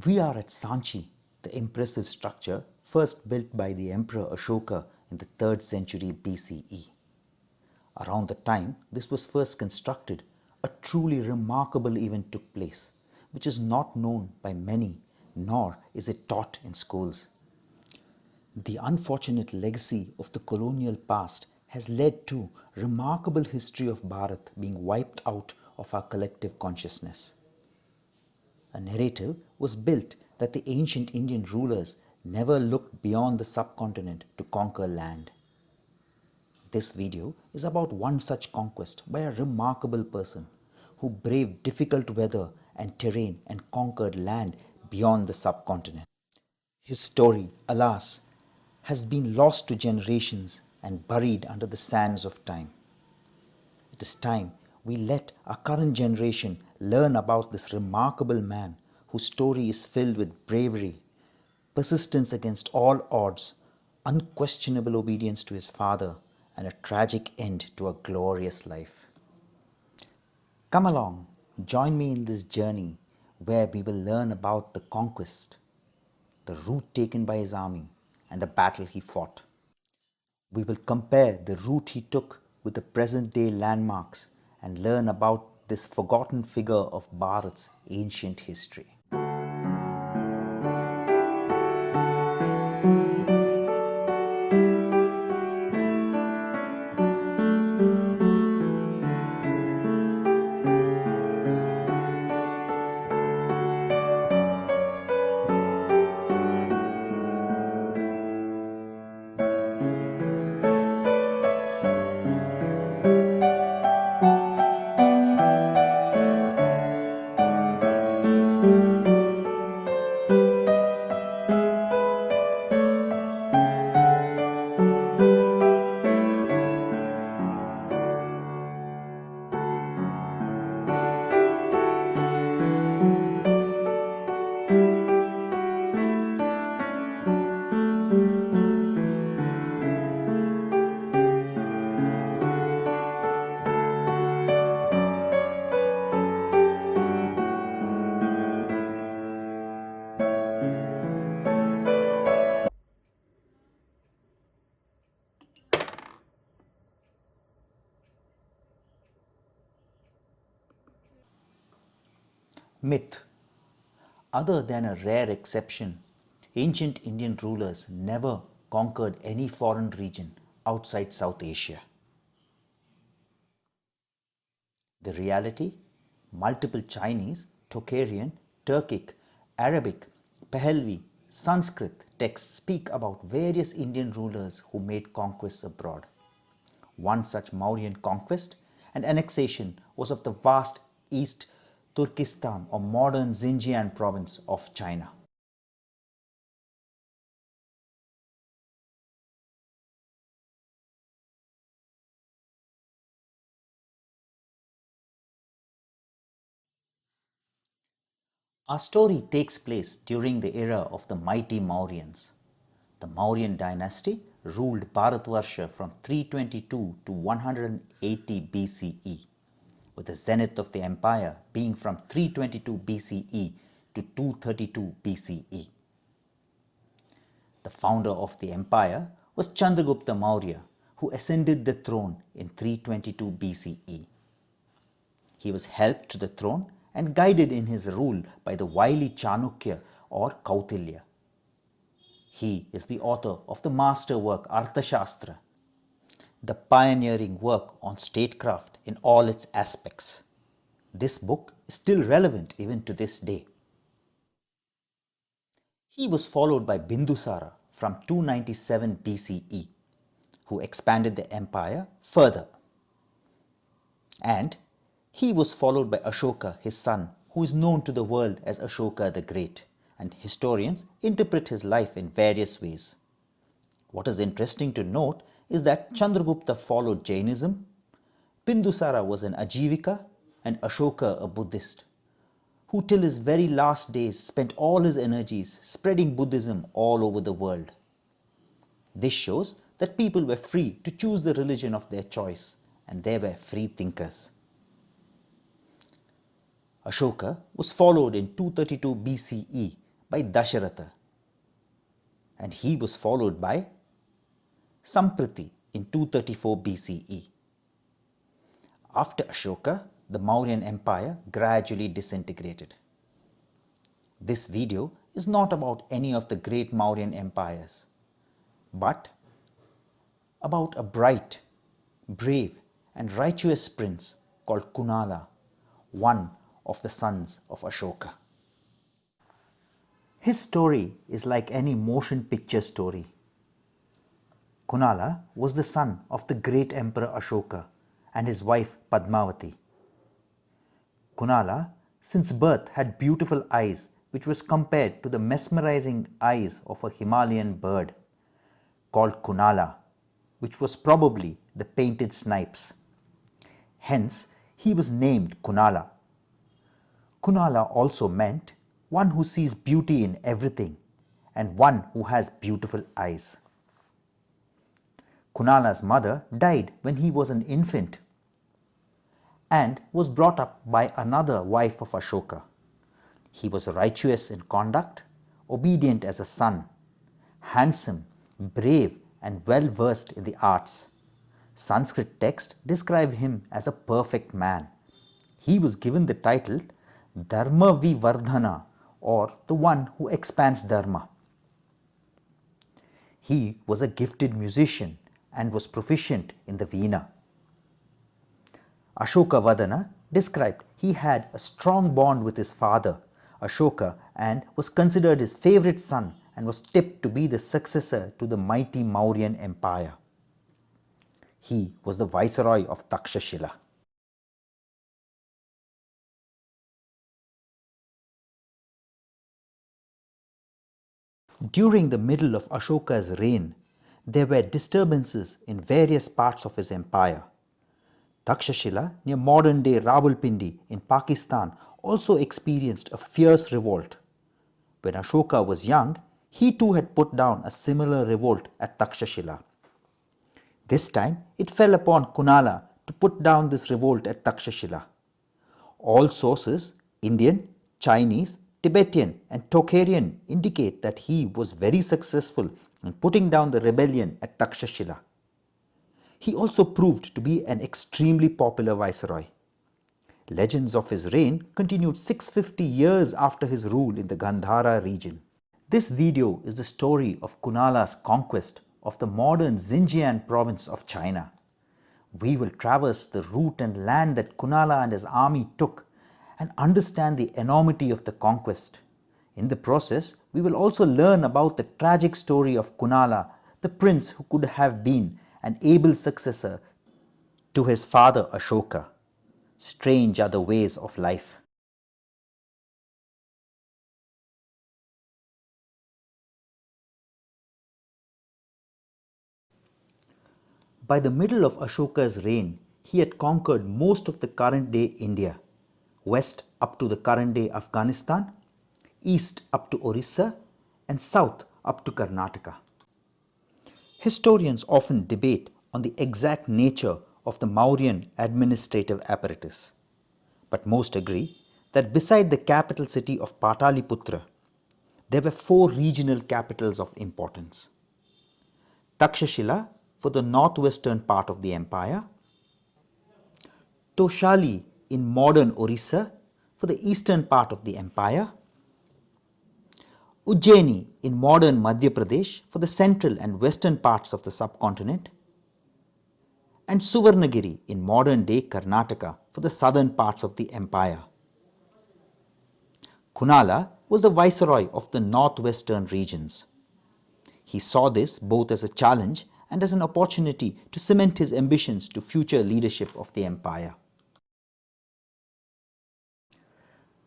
We are at Sanchi, the impressive structure first built by the Emperor Ashoka in the 3rd century BCE. Around the time this was first constructed, a truly remarkable event took place, which is not known by many, nor is it taught in schools. The unfortunate legacy of the colonial past has led to remarkable history of Bharat being wiped out of our collective consciousness. A narrative was built that the ancient Indian rulers never looked beyond the subcontinent to conquer land. This video is about one such conquest by a remarkable person who braved difficult weather and terrain and conquered land beyond the subcontinent. His story, alas, has been lost to generations and buried under the sands of time. It is time we let our current generation learn about this remarkable man whose story is filled with bravery, persistence against all odds, unquestionable obedience to his father, and a tragic end to a glorious life. Come along, join me in this journey where we will learn about the conquest, the route taken by his army, and the battle he fought. We will compare the route he took with the present-day landmarks and learn about this forgotten figure of Bharat's ancient history. Myth. Other than a rare exception, ancient Indian rulers never conquered any foreign region outside South Asia. The reality? Multiple Chinese, Tocharian, Turkic, Arabic, Pahlavi, Sanskrit texts speak about various Indian rulers who made conquests abroad. One such Mauryan conquest and annexation was of the vast East Turkestan or modern Xinjiang province of China. Our story takes place during the era of the mighty Mauryans. The Mauryan dynasty ruled Bharatvarsha from 322 to 180 BCE, with the zenith of the empire being from 322 BCE to 232 BCE. The founder of the empire was Chandragupta Maurya, who ascended the throne in 322 BCE. He was helped to the throne and guided in his rule by the wily Chanukya or Kautilya. He is the author of the masterwork Arthashastra, the pioneering work on statecraft in all its aspects. This book is still relevant even to this day. He was followed by Bindusara from 297 BCE, who expanded the empire further. And he was followed by Ashoka, his son, who is known to the world as Ashoka the Great, and historians interpret his life in various ways. What is interesting to note is that Chandragupta followed Jainism, Bindusara was an Ajivika, and Ashoka a Buddhist, who till his very last days spent all his energies spreading Buddhism all over the world. This shows that people were free to choose the religion of their choice, and they were free thinkers. Ashoka was followed in 232 BCE by Dasharatha, and he was followed by Sampriti in 234 BCE. After Ashoka, the Mauryan Empire gradually disintegrated. This video is not about any of the great Mauryan empires, but about a bright, brave and righteous prince called Kunala, one of the sons of Ashoka. His story is like any motion picture story. Kunala was the son of the great emperor Ashoka and his wife Padmavati. Kunala, since birth, had beautiful eyes which was compared to the mesmerizing eyes of a Himalayan bird called Kunala, which was probably the painted snipes. Hence, he was named Kunala. Kunala also meant one who sees beauty in everything and one who has beautiful eyes. Kunala's mother died when he was an infant and was brought up by another wife of Ashoka. He was righteous in conduct, obedient as a son, handsome, brave and well versed in the arts. Sanskrit texts describe him as a perfect man. He was given the title Dharma Vivardhana, or the one who expands Dharma. He was a gifted musician and was proficient in the veena. Ashoka Vadana described he had a strong bond with his father, Ashoka, and was considered his favorite son and was tipped to be the successor to the mighty Mauryan Empire. He was the viceroy of Takshashila. During the middle of Ashoka's reign, there were disturbances in various parts of his empire. Takshashila, near modern-day Rawalpindi in Pakistan, also experienced a fierce revolt. When Ashoka was young, he too had put down a similar revolt at Takshashila. This time, it fell upon Kunala to put down this revolt at Takshashila. All sources, Indian, Chinese, Tibetan and Tocharian, indicate that he was very successful in putting down the rebellion at Takshashila. He also proved to be an extremely popular viceroy. Legends of his reign continued 650 years after his rule in the Gandhara region. This video is the story of Kunala's conquest of the modern Xinjiang province of China. We will traverse the route and land that Kunala and his army took and understand the enormity of the conquest. In the process, we will also learn about the tragic story of Kunala, the prince who could have been an able successor to his father Ashoka. Strange are the ways of life. By the middle of Ashoka's reign, he had conquered most of the current-day India, west up to the current-day Afghanistan, east up to Orissa, and south up to Karnataka. Historians often debate on the exact nature of the Mauryan administrative apparatus, but most agree that beside the capital city of Pataliputra, there were 4 regional capitals of importance. Takshashila for the northwestern part of the empire, Toshali in modern Orissa for the eastern part of the empire, Ujjaini in modern Madhya Pradesh for the central and western parts of the subcontinent, and Suvarnagiri in modern-day Karnataka for the southern parts of the empire. Kunala was the viceroy of the northwestern regions. He saw this both as a challenge and as an opportunity to cement his ambitions to future leadership of the empire.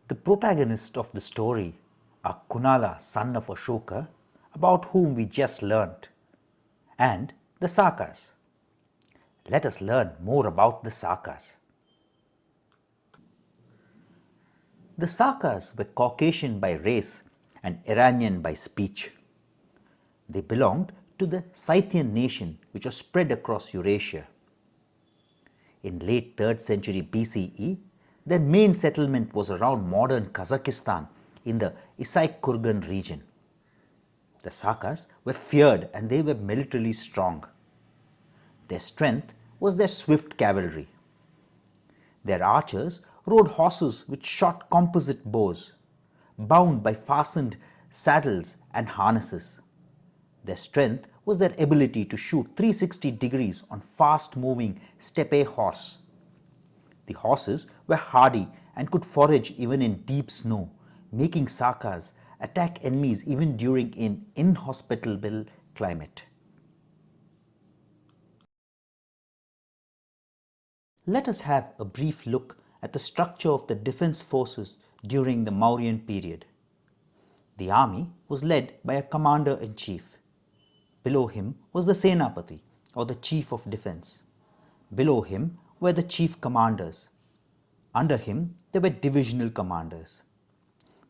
The protagonists of the story are Kunala, son of Ashoka, about whom we just learnt, and the Sakas. Let us learn more about the Sakas. The Sakas were Caucasian by race and Iranian by speech. They belonged to the Scythian nation which was spread across Eurasia. In late 3rd century BCE, their main settlement was around modern Kazakhstan in the Isai-Kurgan region. The Sakas were feared and they were militarily strong. Their strength was their swift cavalry. Their archers rode horses which shot composite bows, bound by fastened saddles and harnesses. Their strength was their ability to shoot 360 degrees on fast-moving steppe horse. The horses were hardy and could forage even in deep snow, making Sakas attack enemies even during an inhospitable climate. Let us have a brief look at the structure of the defense forces during the Mauryan period. The army was led by a commander-in-chief. Below him was the Senapati, or the chief of defense. Below him were the chief commanders. Under him there were divisional commanders.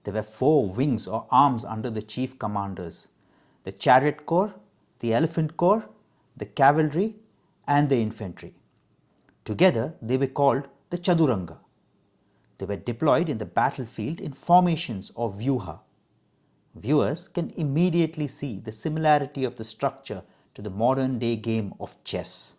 There were 4 wings or arms under the chief commanders: the chariot corps, the elephant corps, the cavalry and the infantry. Together they were called the Chaduranga. They were deployed in the battlefield in formations or vyuha. Viewers can immediately see the similarity of the structure to the modern day game of chess.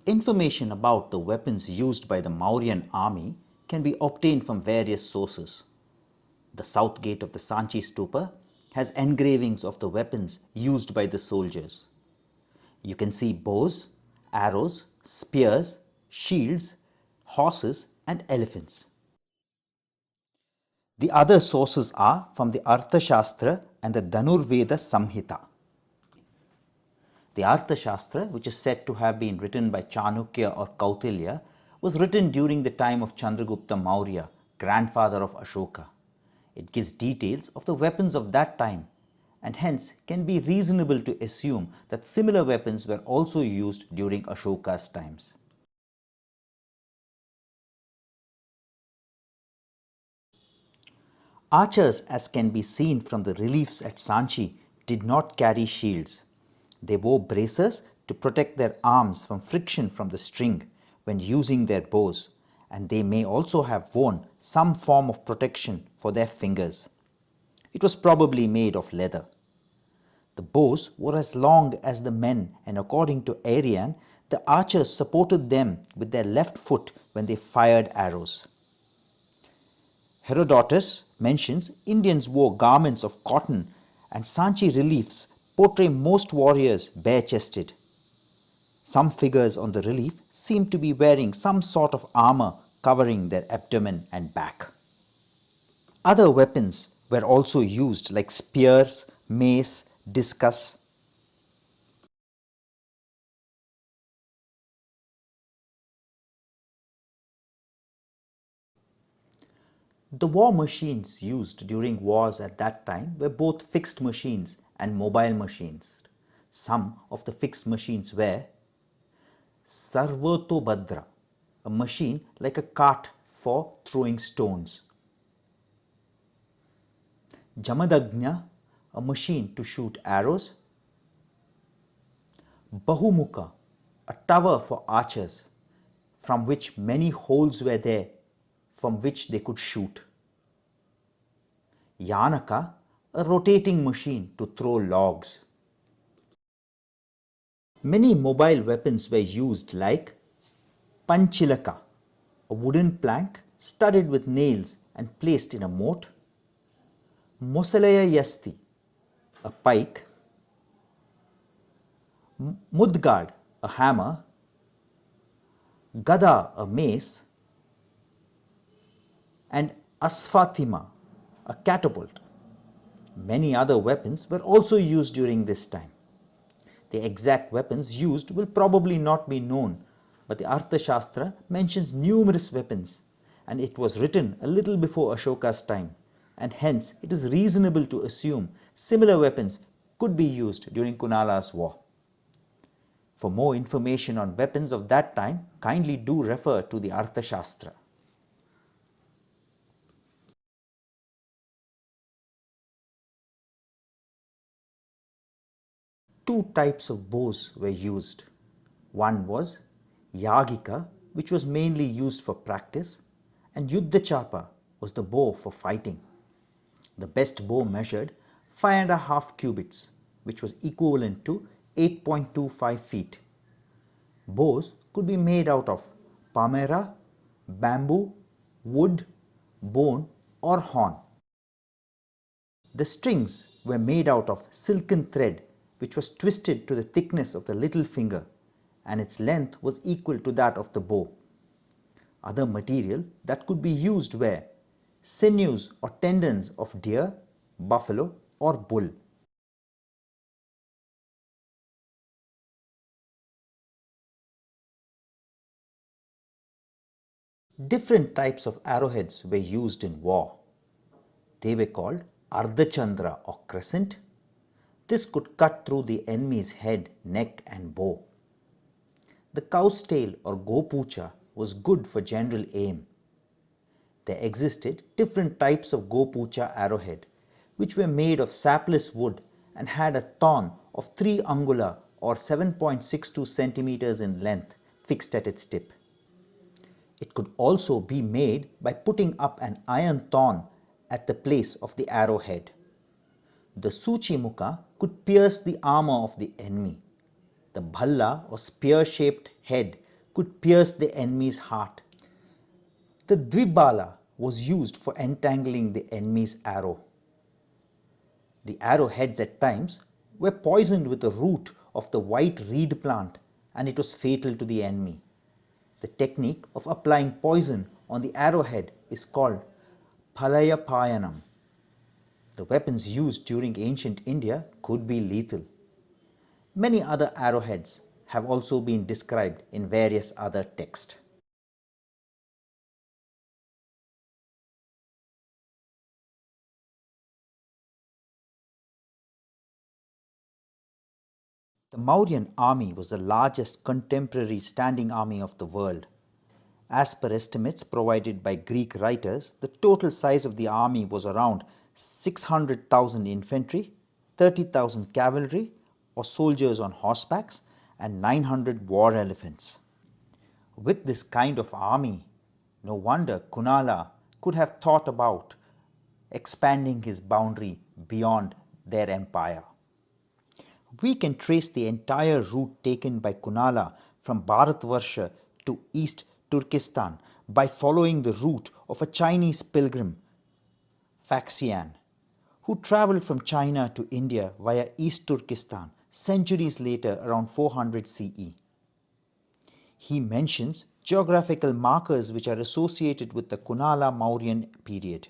Information about the weapons used by the Mauryan army can be obtained from various sources. The south gate of the Sanchi Stupa has engravings of the weapons used by the soldiers. You can see bows, arrows, spears, shields, horses and elephants. The other sources are from the Arthashastra and the Dhanurveda Samhita. The Arthashastra, which is said to have been written by Chanukya or Kautilya, was written during the time of Chandragupta Maurya, grandfather of Ashoka. It gives details of the weapons of that time and hence can be reasonable to assume that similar weapons were also used during Ashoka's times. Archers, as can be seen from the reliefs at Sanchi, did not carry shields. They wore bracers to protect their arms from friction from the string when using their bows, and they may also have worn some form of protection for their fingers. It was probably made of leather. The bows were as long as the men, and according to Arrian, the archers supported them with their left foot when they fired arrows. Herodotus mentions Indians wore garments of cotton, and Sanchi reliefs portray most warriors bare-chested. Some figures on the relief seem to be wearing some sort of armor covering their abdomen and back. Other weapons were also used like spears, mace, discus. The war machines used during wars at that time were both fixed machines and mobile machines. Some of the fixed machines were Sarvotobhadra, a machine like a cart for throwing stones; Jamadagnya, a machine to shoot arrows; Bahumukha, a tower for archers, from which many holes were there from which they could shoot; Yanaka, a rotating machine to throw logs. Many mobile weapons were used like Panchilaka, a wooden plank studded with nails and placed in a moat; Mosalaya Yasti, a pike; Mudgad, a hammer; Gada, a mace; and Asfatima, a catapult. Many other weapons were also used during this time. The exact weapons used will probably not be known, but the Arthashastra mentions numerous weapons, and it was written a little before Ashoka's time, and hence it is reasonable to assume similar weapons could be used during Kunala's war. For more information on weapons of that time, kindly do refer to the Arthashastra. two types of bows were used. One was Yagika, which was mainly used for practice, and Yuddhachapa was the bow for fighting. The best bow measured 5.5 cubits, which was equivalent to 8.25 feet. Bows could be made out of palmyra, bamboo, wood, bone, or horn. The strings were made out of silken thread, which was twisted to the thickness of the little finger, and its length was equal to that of the bow. Other material that could be used were sinews or tendons of deer, buffalo, or bull. Different types of arrowheads were used in war. They were called ardhachandra or crescent. This could cut through the enemy's head, neck, and bow. The cow's tail or gopucha was good for general aim. There existed different types of gopucha arrowhead, which were made of sapless wood and had a thorn of 3 angula or 7.62 centimeters in length fixed at its tip. It could also be made by putting up an iron thorn at the place of the arrowhead. The Suchimuka could pierce the armor of the enemy. The Bhalla or spear-shaped head could pierce the enemy's heart. The Dvibala was used for entangling the enemy's arrow. The arrowheads at times were poisoned with the root of the white reed plant, and it was fatal to the enemy. The technique of applying poison on the arrowhead is called Phalayapayanam. The weapons used during ancient India could be lethal. Many other arrowheads have also been described in various other texts. The Mauryan army was the largest contemporary standing army of the world. As per estimates provided by Greek writers, the total size of the army was around 600,000 infantry, 30,000 cavalry or soldiers on horsebacks, and 900 war elephants. With this kind of army, no wonder Kunala could have thought about expanding his boundary beyond their empire. We can trace the entire route taken by Kunala from Bharatvarsha to East Turkestan by following the route of a Chinese pilgrim, Faxian, who travelled from China to India via East Turkestan centuries later around 400 CE. He mentions geographical markers which are associated with the Kunala Mauryan period.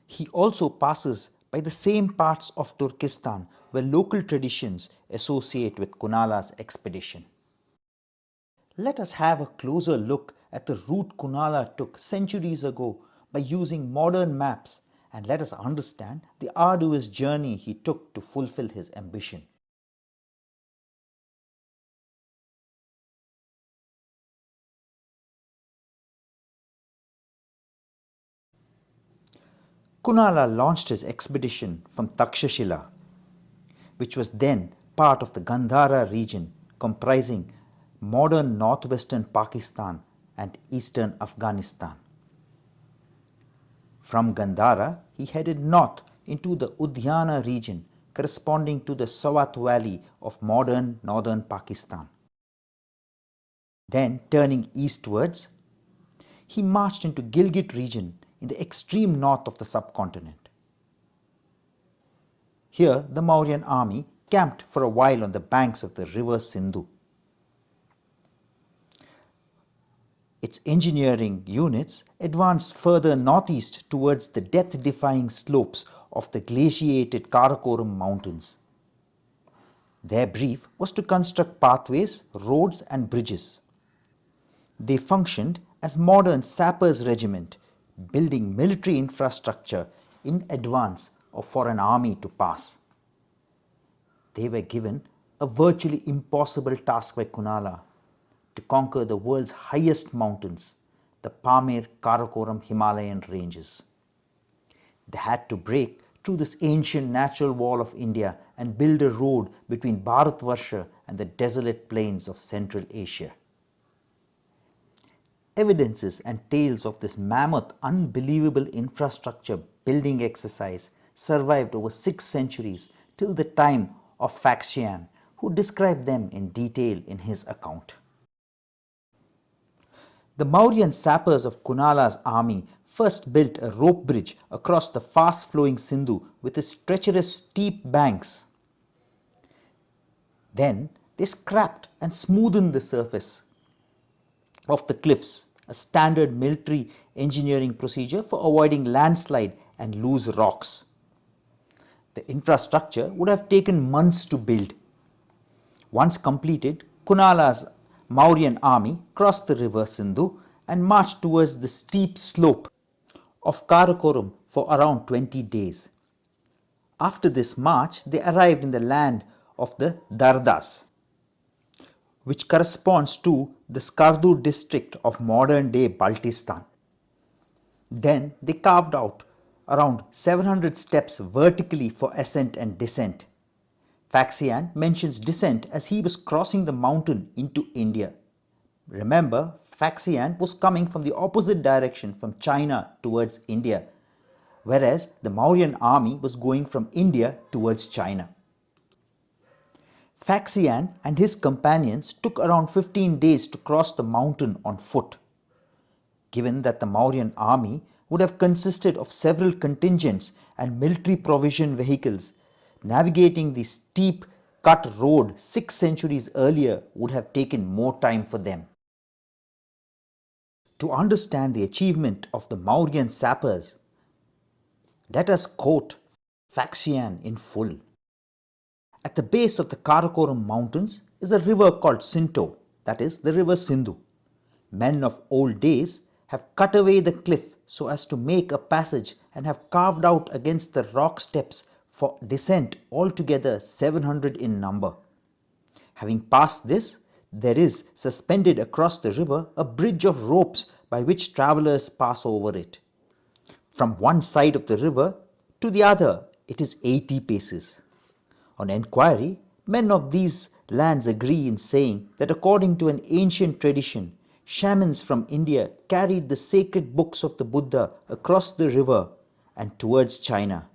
He also passes by the same parts of Turkestan where local traditions associate with Kunala's expedition. Let us have a closer look at the route Kunala took centuries ago by using modern maps, and let us understand the arduous journey he took to fulfill his ambition. Kunala launched his expedition from Takshashila, which was then part of the Gandhara region comprising modern northwestern Pakistan and eastern Afghanistan. From Gandhara, he headed north into the Udhyana region corresponding to the Swat Valley of modern northern Pakistan. Then, turning eastwards, he marched into Gilgit region in the extreme north of the subcontinent. Here, the Mauryan army camped for a while on the banks of the river Sindhu. Its engineering units advanced further northeast towards the death-defying slopes of the glaciated Karakoram mountains. Their brief was to construct pathways, roads and bridges. They functioned as modern sappers' regiment, building military infrastructure in advance for an army to pass. They were given a virtually impossible task by Kunala to conquer the world's highest mountains, the Pamir Karakoram Himalayan ranges. They had to break through this ancient natural wall of India and build a road between Bharatvarsha and the desolate plains of Central Asia. Evidences and tales of this mammoth, unbelievable infrastructure building exercise survived over 6 centuries till the time of Faxian, who described them in detail in his account. The Mauryan sappers of Kunala's army first built a rope bridge across the fast-flowing Sindhu with its treacherous steep banks. Then they scraped and smoothened the surface of the cliffs, a standard military engineering procedure for avoiding landslide and loose rocks. The infrastructure would have taken months to build. Once completed, Kunala's Mauryan army crossed the river Sindhu and marched towards the steep slope of Karakoram for around 20 days. After this march, they arrived in the land of the Dardas, which corresponds to the Skardu district of modern-day Baltistan. Then they carved out around 700 steps vertically for ascent and descent. Faxian mentions descent as he was crossing the mountain into India. Remember, Faxian was coming from the opposite direction from China towards India, whereas the Mauryan army was going from India towards China. Faxian and his companions took around 15 days to cross the mountain on foot. Given that the Mauryan army would have consisted of several contingents and military provision vehicles, navigating the steep cut road 6 centuries earlier would have taken more time for them. To understand the achievement of the Mauryan sappers, let us quote Faxian in full. At the base of the Karakoram mountains is a river called Sindoor, that is the river Sindhu. Men of old days have cut away the cliff so as to make a passage and have carved out against the rock steps for descent altogether 700 in number. Having passed this, there is suspended across the river a bridge of ropes by which travellers pass over it. From one side of the river to the other it is 80 paces. On enquiry, men of these lands agree in saying that according to an ancient tradition, shamans from India carried the sacred books of the Buddha across the river and towards China,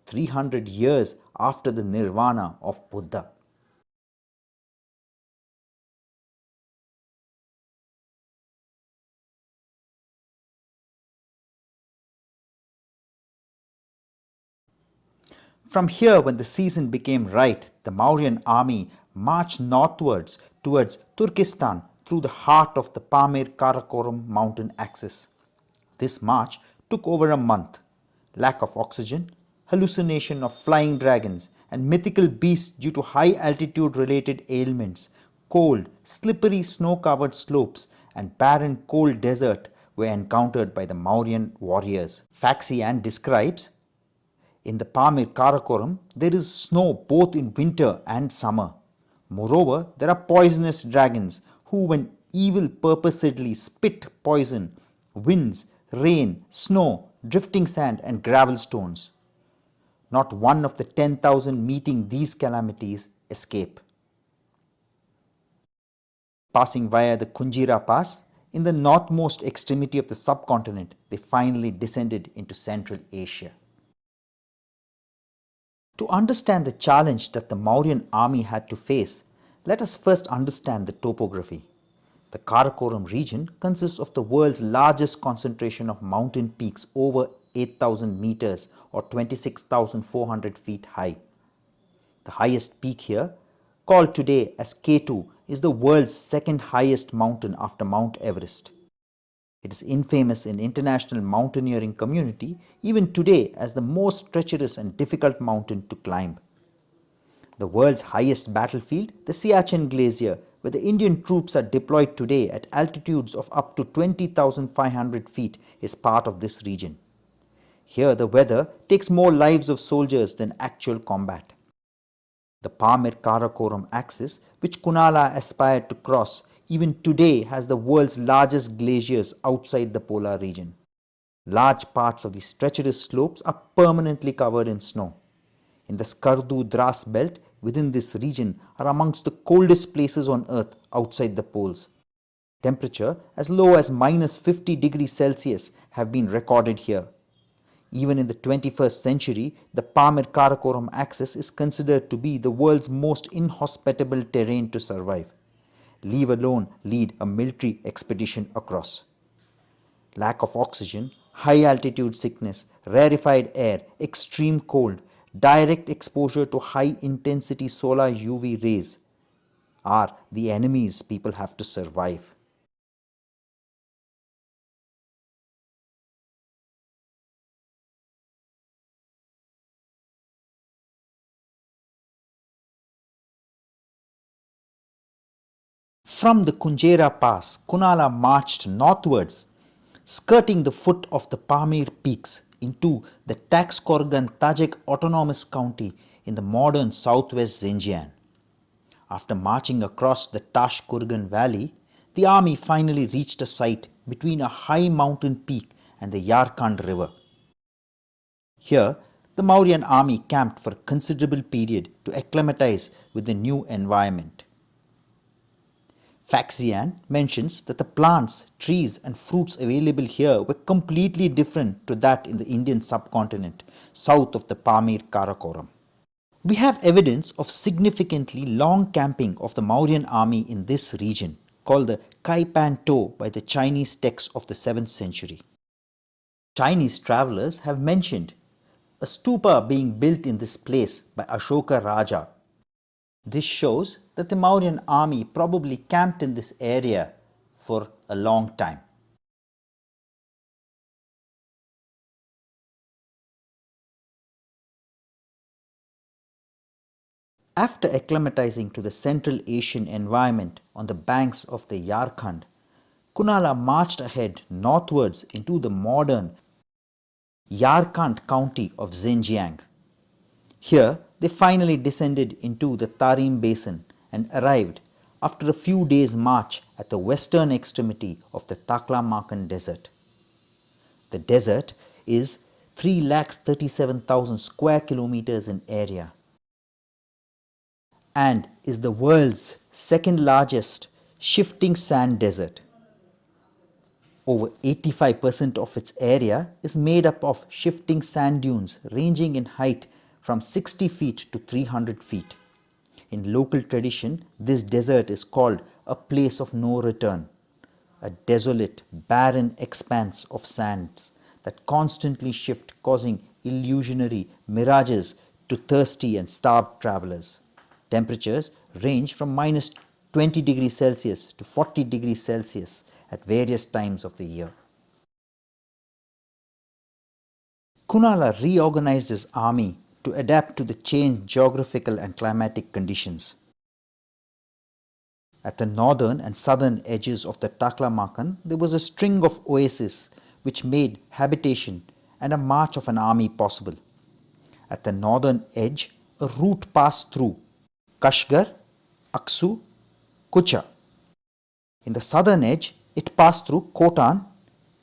300 years after the nirvana of Buddha. From here, when the season became right, the Mauryan army marched northwards towards Turkestan through the heart of the Pamir-Karakoram mountain axis. This march took over a month. Lack of oxygen, hallucination of flying dragons and mythical beasts due to high altitude related ailments, cold, slippery snow-covered slopes and barren cold desert were encountered by the Mauryan warriors. Faxian describes, in the Pamir Karakoram, there is snow both in winter and summer. Moreover, there are poisonous dragons who, when evil purposedly spit poison, winds, rain, snow, drifting sand and gravel stones. Not one of the 10,000 meeting these calamities escape. Passing via the Kunjira Pass, in the northmost extremity of the subcontinent, they finally descended into Central Asia. To understand the challenge that the Mauryan army had to face, let us first understand the topography. The Karakoram region consists of the world's largest concentration of mountain peaks over 8,000 meters or 26,400 feet high. The highest peak here, called today as K2, is the world's second highest mountain after Mount Everest. It is infamous in international mountaineering community even today as the most treacherous and difficult mountain to climb. The world's highest battlefield, the Siachen Glacier, where the Indian troops are deployed today at altitudes of up to 20,500 feet, is part of this region. Here the weather takes more lives of soldiers than actual combat. The Pamir-Karakoram axis, which Kunala aspired to cross, even today has the world's largest glaciers outside the polar region. Large parts of the treacherous slopes are permanently covered in snow. In the Skardu Dras belt within this region are amongst the coldest places on earth outside the poles. Temperature as low as minus 50 degrees Celsius have been recorded here. Even in the 21st century, the Pamir-Karakoram axis is considered to be the world's most inhospitable terrain to survive. Leave alone lead a military expedition across. Lack of oxygen, high altitude sickness, rarefied air, extreme cold, direct exposure to high intensity solar UV rays are the enemies people have to survive. From the Kunjera Pass, Kunala marched northwards, skirting the foot of the Pamir peaks into the Taxkorgan Tajik Autonomous County in the modern southwest Xinjiang. After marching across the Tashkurgan Valley, the army finally reached a site between a high mountain peak and the Yarkand River. Here, the Mauryan army camped for a considerable period to acclimatize with the new environment. Faxian mentions that the plants, trees and fruits available here were completely different to that in the Indian subcontinent, south of the Pamir Karakoram. We have evidence of significantly long camping of the Mauryan army in this region, called the Kaipan To by the Chinese texts of the 7th century. Chinese travelers have mentioned a stupa being built in this place by Ashoka Raja. This shows that the Mauryan army probably camped in this area for a long time. After acclimatizing to the Central Asian environment on the banks of the Yarkand, Kunala marched ahead northwards into the modern Yarkand county of Xinjiang. Here, they finally descended into the Tarim Basin and arrived after a few days' march at the western extremity of the Taklamakan Desert. The desert is 337,000 square kilometers in area and is the world's second largest shifting sand desert. Over 85% of its area is made up of shifting sand dunes ranging in height from 60 feet to 300 feet. In local tradition, this desert is called a place of no return, a desolate, barren expanse of sands that constantly shift, causing illusionary mirages to thirsty and starved travelers. Temperatures range from minus 20 degrees Celsius to 40 degrees Celsius at various times of the year. Kunala reorganized his army to adapt to the changed geographical and climatic conditions. At the northern and southern edges of the Taklamakan, there was a string of oases which made habitation and a march of an army possible. At the northern edge, a route passed through Kashgar, Aksu, Kucha. In the southern edge, it passed through Khotan,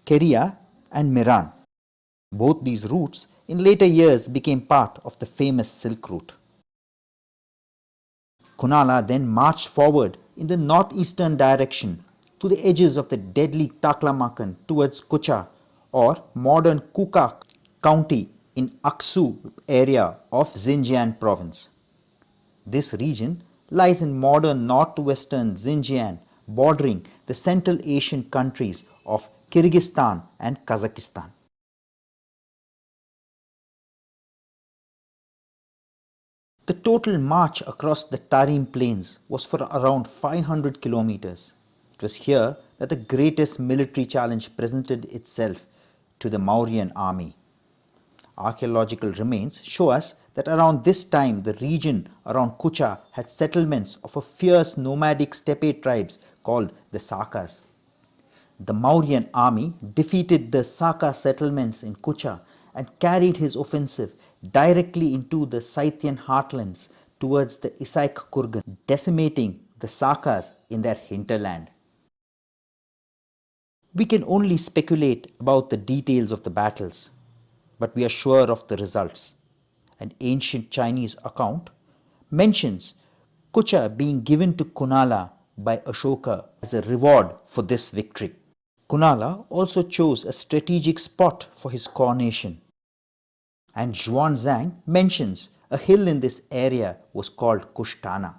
Keria and Miran. Both these routes in later years became part of the famous Silk Route. Kunala then marched forward in the northeastern direction to the edges of the deadly Taklamakan towards Kucha or modern Kuka county in Aksu area of Xinjiang province. This region lies in modern northwestern Xinjiang bordering the Central Asian countries of Kyrgyzstan and Kazakhstan. The total march across the Tarim plains was for around 500 kilometers. It was here that the greatest military challenge presented itself to the Mauryan army. Archaeological remains show us that around this time the region around Kucha had settlements of a fierce nomadic steppe tribes called the Sakas. The Mauryan army defeated the Saka settlements in Kucha and carried his offensive directly into the Scythian heartlands towards the Isaik Kurgan, decimating the Sakas in their hinterland. We can only speculate about the details of the battles, but we are sure of the results. An ancient Chinese account mentions Kucha being given to Kunala by Ashoka as a reward for this victory. Kunala also chose a strategic spot for his coronation, and Xuanzang mentions a hill in this area was called Kushtana.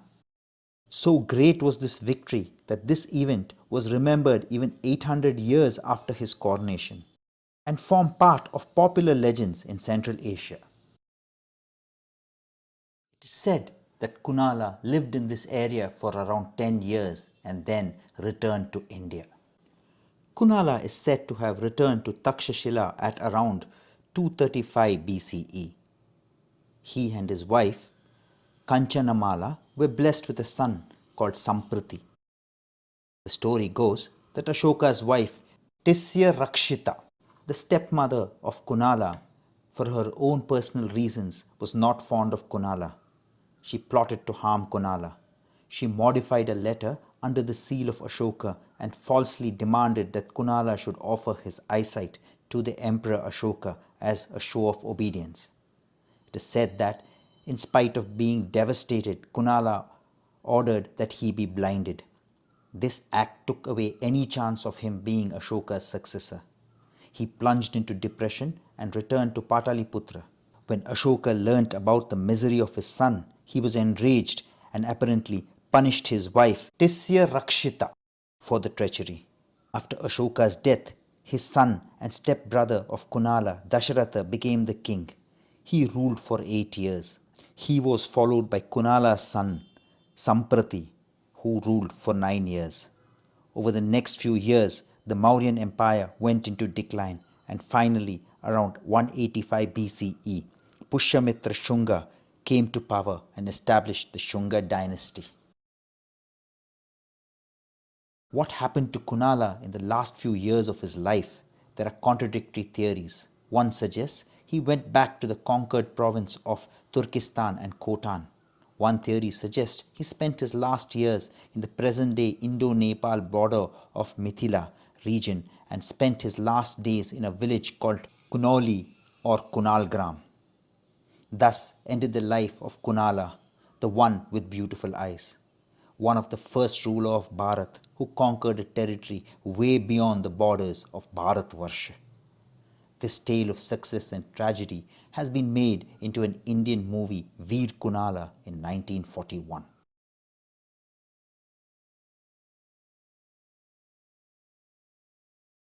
So great was this victory that this event was remembered even 800 years after his coronation and formed part of popular legends in Central Asia. It is said that Kunala lived in this area for around 10 years and then returned to India. Kunala is said to have returned to Takshashila at around 235 BCE. He and his wife, Kanchanamala, were blessed with a son called Sampriti. The story goes that Ashoka's wife, Tisya Rakshita, the stepmother of Kunala, for her own personal reasons, was not fond of Kunala. She plotted to harm Kunala. She modified a letter under the seal of Ashoka and falsely demanded that Kunala should offer his eyesight to the Emperor Ashoka as a show of obedience. It is said that, in spite of being devastated, Kunala ordered that he be blinded. This act took away any chance of him being Ashoka's successor. He plunged into depression and returned to Pataliputra. When Ashoka learnt about the misery of his son, he was enraged and apparently punished his wife, Tisya Rakshita, for the treachery. After Ashoka's death, his son and stepbrother of Kunala, Dasharatha, became the king. He ruled for 8 years. He was followed by Kunala's son, Samprati, who ruled for 9 years. Over the next few years, the Mauryan Empire went into decline, and finally, around 185 BCE, Pushyamitra Shunga came to power and established the Shunga dynasty. What happened to Kunala in the last few years of his life? There are contradictory theories. One suggests he went back to the conquered province of Turkestan and Khotan. One theory suggests he spent his last years in the present-day Indo-Nepal border of Mithila region and spent his last days in a village called Kunauli or Kunalgram. Thus ended the life of Kunala, the one with beautiful eyes, one of the first ruler of Bharat who conquered a territory way beyond the borders of Bharatvarsha. This tale of success and tragedy has been made into an Indian movie, Veer Kunala, in 1941.